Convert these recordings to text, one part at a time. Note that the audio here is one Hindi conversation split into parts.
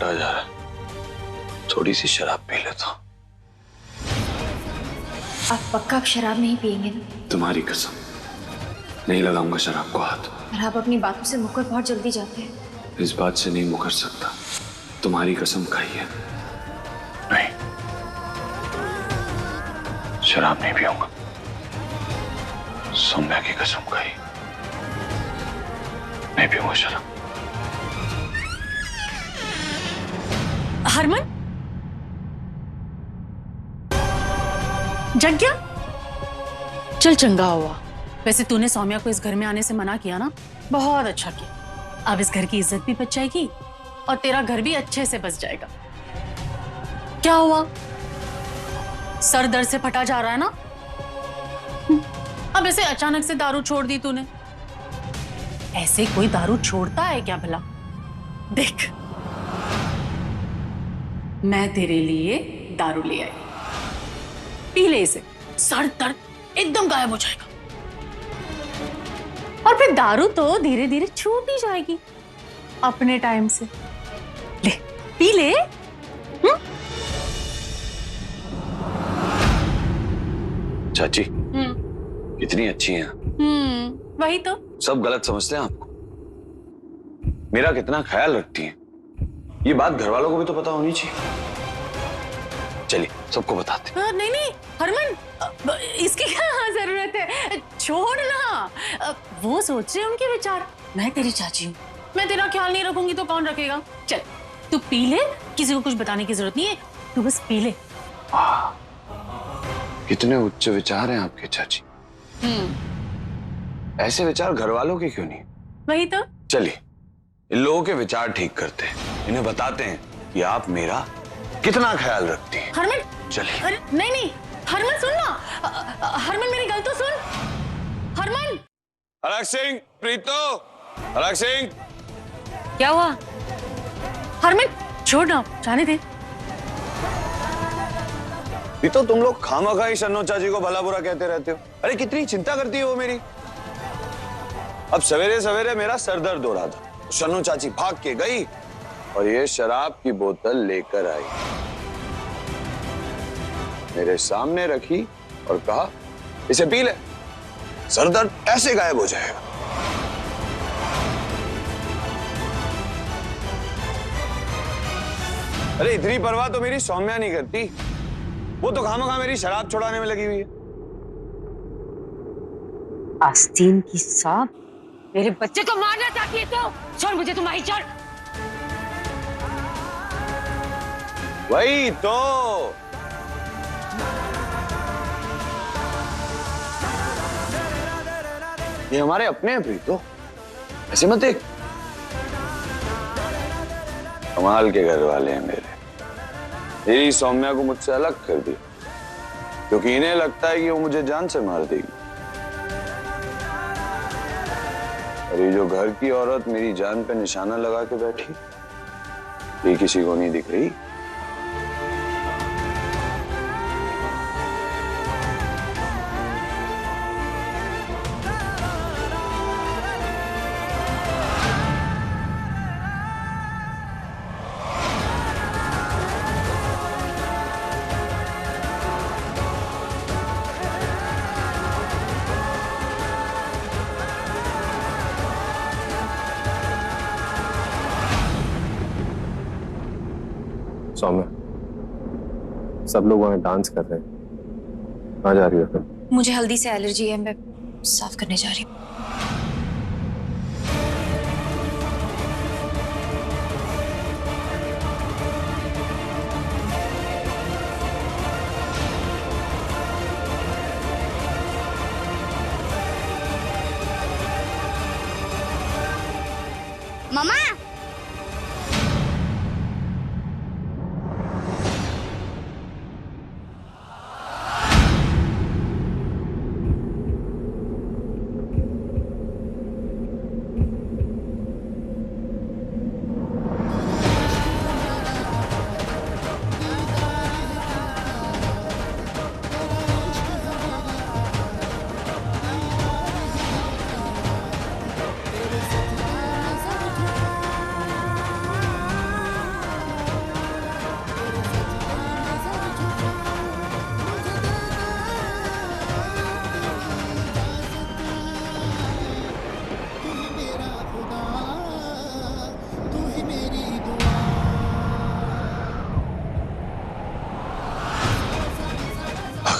फटा जा रहा है, थोड़ी सी शराब पी लेता हूं। आप पक्का अब शराब नहीं पिएंगे ना? तुम्हारी कसम, नहीं लगाऊंगा शराब को हाथ। पर आप अपनी बातों से मुकर बहुत जल्दी जाते हैं। इस बात से नहीं मुकर सकता, तुम्हारी कसम खाई है। नहीं, शराब नहीं पीऊंगा। सौम्या की कसम खाई, नहीं पीऊंगा शराब। हरमन जग गया? चल चंगा हुआ। वैसे तूने सौम्या को इस घर में आने से मना किया ना, बहुत अच्छा किया। अब इस घर की इज्जत भी बच जाएगी और तेरा घर भी अच्छे से बच जाएगा। क्या हुआ? सर दर्द से फटा जा रहा है ना? अब ऐसे अचानक से दारू छोड़ दी तूने। ऐसे कोई दारू छोड़ता है क्या भला? देख, मैं तेरे लिए दारू ले आई, पी ले इसे, सर दर्द एकदम गायब हो जाएगा। और फिर दारू तो धीरे धीरे छूट ही जाएगी अपने टाइम से। ले पी ले। चाची कितनी अच्छी हैं। वही तो। सब गलत समझते हैं आपको। मेरा कितना ख्याल रखती हैं, ये बात घर वालों को भी तो पता होनी चाहिए। चलिए सबको बताते। नहीं नहीं हरमन, इसकी क्या जरूरत है, छोड़ ना। वो सोच रहे उनके विचार, मैं तेरी चाची हूँ, मैं तेरा ख्याल नहीं रखूंगी तो कौन रखेगा। चल तू पी ले, किसी को कुछ बताने की जरूरत नहीं है, तू बस पी ले। कितने उच्च विचार हैं आपके चाची। ऐसे विचार घर वालों के क्यों नहीं? वही तो। चलिए इन लोगों के विचार ठीक करते हैं, इन्हें बताते हैं कि आप मेरा कितना ख्याल रखती हैं। हरमन चलिए। नहीं नहीं हरमन सुन ना, हरमन मेरी गल तो सुन। हरमन। अलग सिंह, प्रीतो, अलग सिंह। क्या हुआ? हरमन छोड़ ना, जाने दे। प्रीतो तुम लोग खामखा ही शन्नो चाची को भला बुरा कहते रहते हो। अरे कितनी चिंता करती है वो मेरी। अब सवेरे सवेरे मेरा सर दर्द हो रहा था, शन्नो चाची भाग के गई और ये शराब की बोतल लेकर आई, मेरे सामने रखी और कहा इसे पी ले, सर दर्द ऐसे गायब हो जाएगा। अरे इतनी परवाह तो मेरी सौम्या नहीं करती, वो तो खामखा मेरी शराब छुड़ाने में लगी हुई है। आस्तीन की सांप, मेरे बच्चे को मारना चाहती है तो छोड़ मुझे, तुम्हारी छोड़। वही तो, ये हमारे अपने हैं प्रीतो, ऐसे मत देख। कमाल के घर वाले हैं मेरे। मेरी सौम्या को मुझसे अलग कर दिया क्योंकि इन्हें लगता है कि वो मुझे जान से मार देगी। और ये जो घर की औरत मेरी जान पे निशाना लगा के बैठी, ये किसी को नहीं दिख रही। सौम्या, सब लोग वहां डांस कर रहे हैं, कहाँ जा रही हो तुम? मुझे हल्दी से एलर्जी है, मैं साफ करने जा रही हूँ। मम्मा,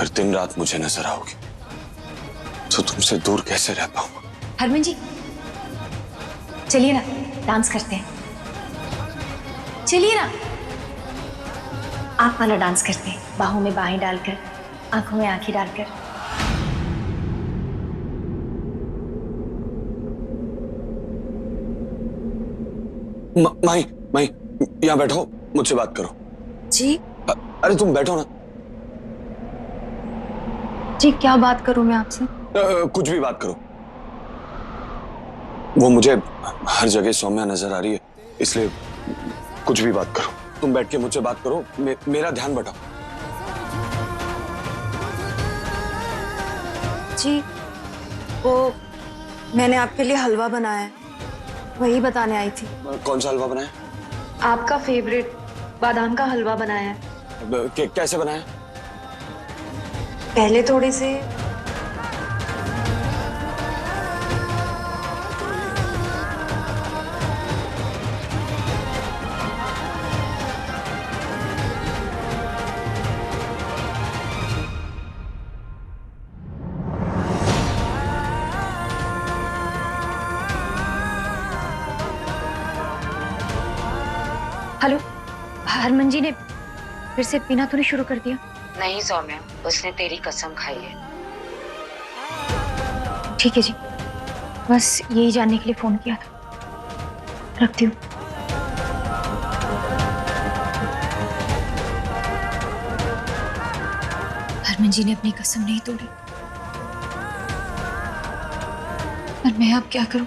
अगर दिन रात मुझे नजर आओगी तो तुमसे दूर कैसे रह पाऊंगा? हरमन जी, चलिए ना, डांस करते हैं। चलिए ना, आप वाला डांस करते हैं, बाहों में बाहें डालकर, आंखों में आंखें डालकर। माही, माही, यहाँ बैठो, मुझसे बात करो। जी? अरे तुम बैठो ना। जी, क्या बात करूं मैं आपसे? कुछ भी बात करो। वो मुझे हर जगह सौम्या नजर आ रही है, इसलिए कुछ भी बात करो। तुम बैठ के मुझसे बात करो, मेरा ध्यान बटाओ। जी, वो मैंने आपके लिए हलवा बनाया है, वही बताने आई थी। कौन सा हलवा बनाया? आपका फेवरेट बादाम का हलवा बनाया है। कैसे बनाया? पहले थोड़े से हेलो, हरमन जी ने फिर से पीना तो नहीं शुरू कर दिया? नहीं सौम्या, उसने तेरी कसम खाई है। ठीक है जी, बस यही जानने के लिए फोन किया था। रखती हूँ। हरमन जी ने अपनी कसम नहीं तोड़ी, पर मैं अब क्या करूं?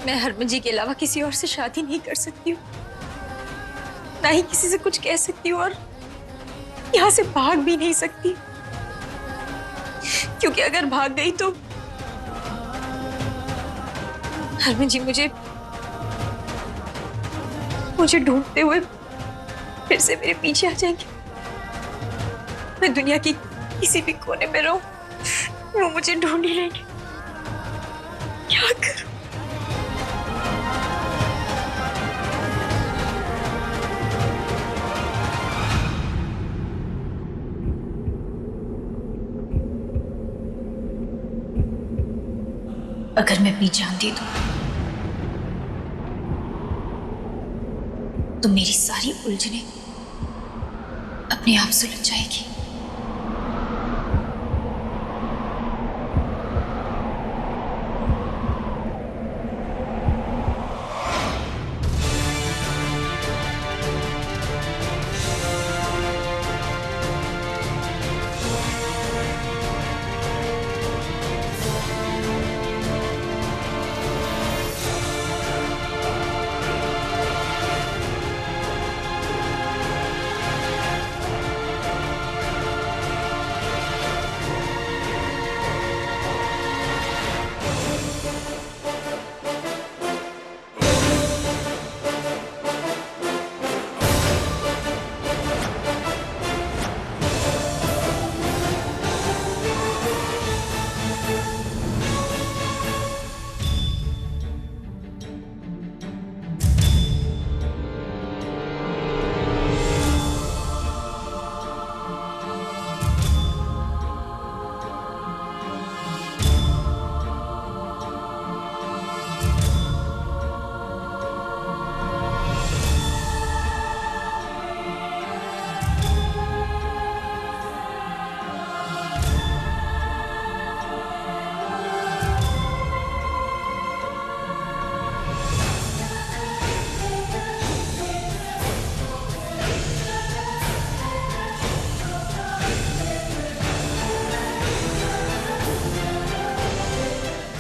मैं हरमन जी के अलावा किसी और से शादी नहीं कर सकती हूँ, ना ही किसी से कुछ कह सकती हूँ, और यहाँ से भाग भी नहीं सकती, क्योंकि अगर भाग गई तो हरमन जी मुझे ढूंढते हुए फिर से मेरे पीछे आ जाएंगे। मैं दुनिया की किसी भी कोने में रहूं, वो मुझे ढूंढ ही लेंगे। क्या करूं? अगर मैं अपनी जान दे दूं तो मेरी सारी उलझने अपने आप सुलझ जाएगी।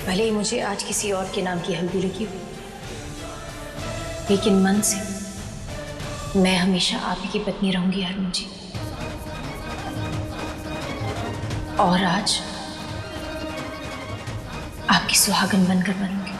भले ही मुझे आज किसी और के नाम की हल्दी लगी हुई, लेकिन मन से मैं हमेशा आप ही की पत्नी रहूंगी हरमन जी। और आज आपकी सुहागन बनकर बनूंगी।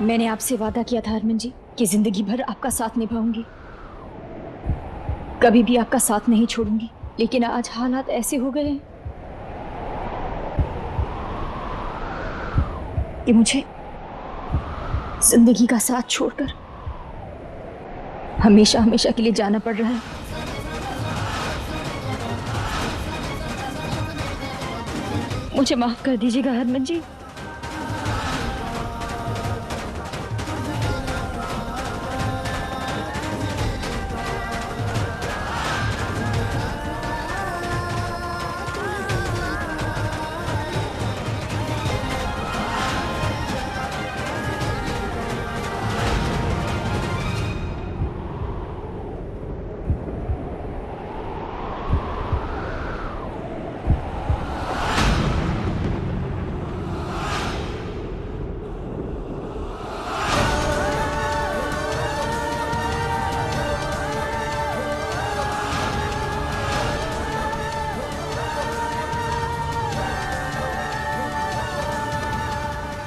मैंने आपसे वादा किया था हरमन जी कि जिंदगी भर आपका साथ निभाऊंगी, कभी भी आपका साथ नहीं छोड़ूंगी। लेकिन आज हालात ऐसे हो गए हैं कि मुझे जिंदगी का साथ छोड़कर हमेशा हमेशा के लिए जाना पड़ रहा है। मुझे माफ कर दीजिएगा हरमन जी।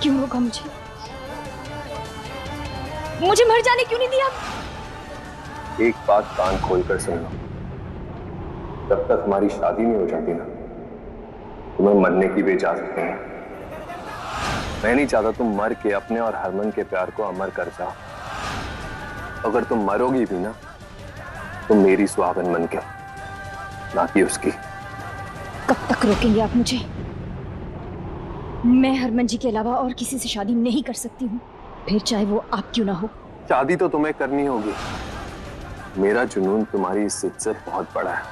क्यों रोका मुझे? मुझे मर जाने क्यों नहीं दिया? एक बात कान खोलकर सुन लो, जब तक हमारी शादी नहीं हो जाती ना, तुम्हें मरने की भी इजाजत नहीं है। मैं नहीं चाहता तुम मर के अपने और हरमन के प्यार को अमर कर जाओ। अगर तुम मरोगी भी ना, तो मेरी सुहागन बन के, ना कि उसकी। कब तक रोकेंगे आप मुझे? मैं हरमन जी के अलावा और किसी से शादी नहीं कर सकती हूँ, फिर चाहे वो आप क्यों ना हो। शादी तो तुम्हें करनी होगी। मेरा जुनून तुम्हारी इस जिद से बहुत बड़ा है।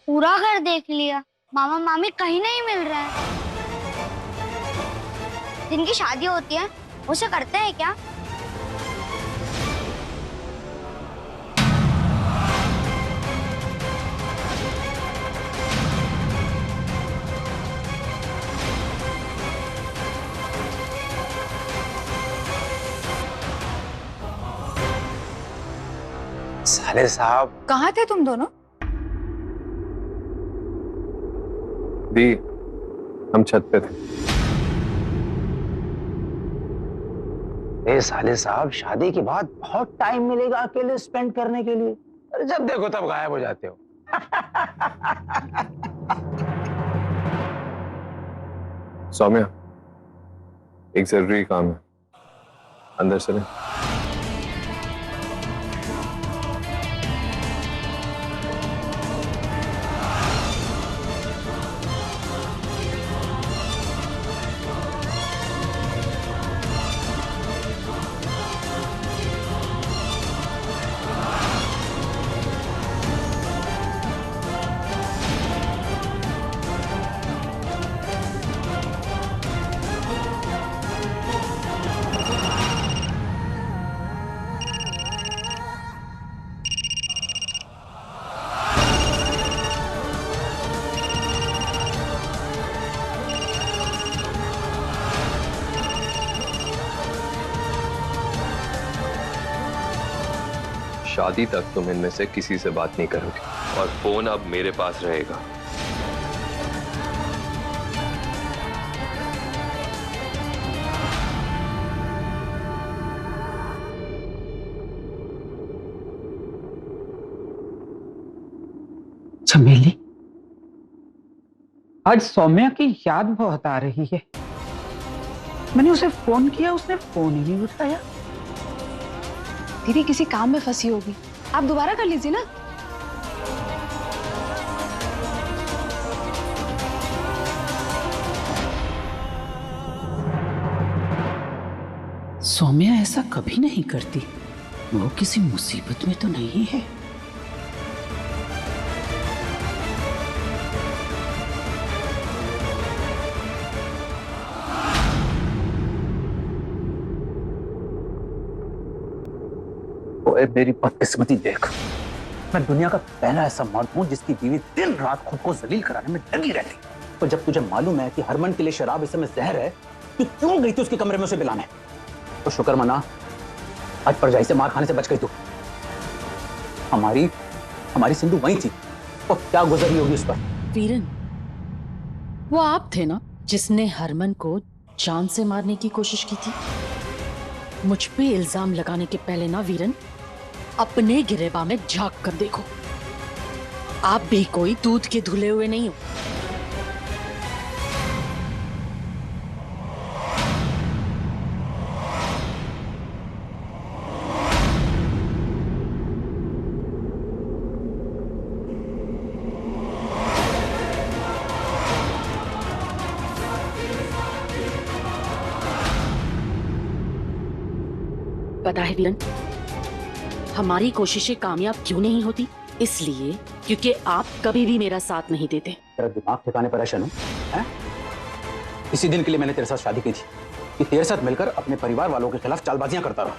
पूरा घर देख लिया, मामा मामी कहीं नहीं मिल रहे हैं। जिनकी शादी होती है उसे करते हैं क्या? साले साहब, कहाँ थे तुम दोनों? दी, हम छत पे थे। ए साले साहब, शादी के बाद बहुत टाइम मिलेगा अकेले स्पेंड करने के लिए। अरे जब देखो तब गायब हो जाते हो। सौम्या, एक जरूरी काम है, अंदर चले। शादी तक तुम इनमें से किसी से बात नहीं करोगे और फोन अब मेरे पास रहेगा। चमेली, आज सौम्या की याद बहुत आ रही है। मैंने उसे फोन किया, उसने फोन ही नहीं उठाया। दीदी किसी काम में फंसी होगी, आप दोबारा कर लीजिए ना। सौम्या ऐसा कभी नहीं करती, वो किसी मुसीबत में तो नहीं है। मेरी बदकिस्मती देख, मैं दुनिया का पहला ऐसा मर्द हूं जिसकी बीवी दिन रात खुद को जलील कराने में लगी रहती। तो जब तुझे मालूम है कि हरमन के लिए शराब इस समय जहर है, तो क्यों गई थी उसके कमरे में उसे पिलाने? तो शुक्र मना, आज परजाई से मार खाने से बच गई तू। हमारी सिंधु वहीं थी वो क्या गुजरी होगी उस पर। वीरन, वो आप थे ना जिसने हरमन को जान से मारने की कोशिश की थी? मुझ पे इल्जाम लगाने के पहले ना वीरन, अपने गिरेबा में झांक कर देखो। आप भी कोई दूध के धुले हुए नहीं हो। पता है वीरन, हमारी कोशिशें कामयाब क्यों नहीं होती? इसलिए क्योंकि आप कभी भी मेरा साथ नहीं देते। तेरा दिमाग ठिकाने पर है शनु, हैं? इसी दिन के लिए मैंने तेरे साथ शादी की थी कि तेरे साथ मिलकर अपने परिवार वालों के खिलाफ चालबाजियां करता रहा।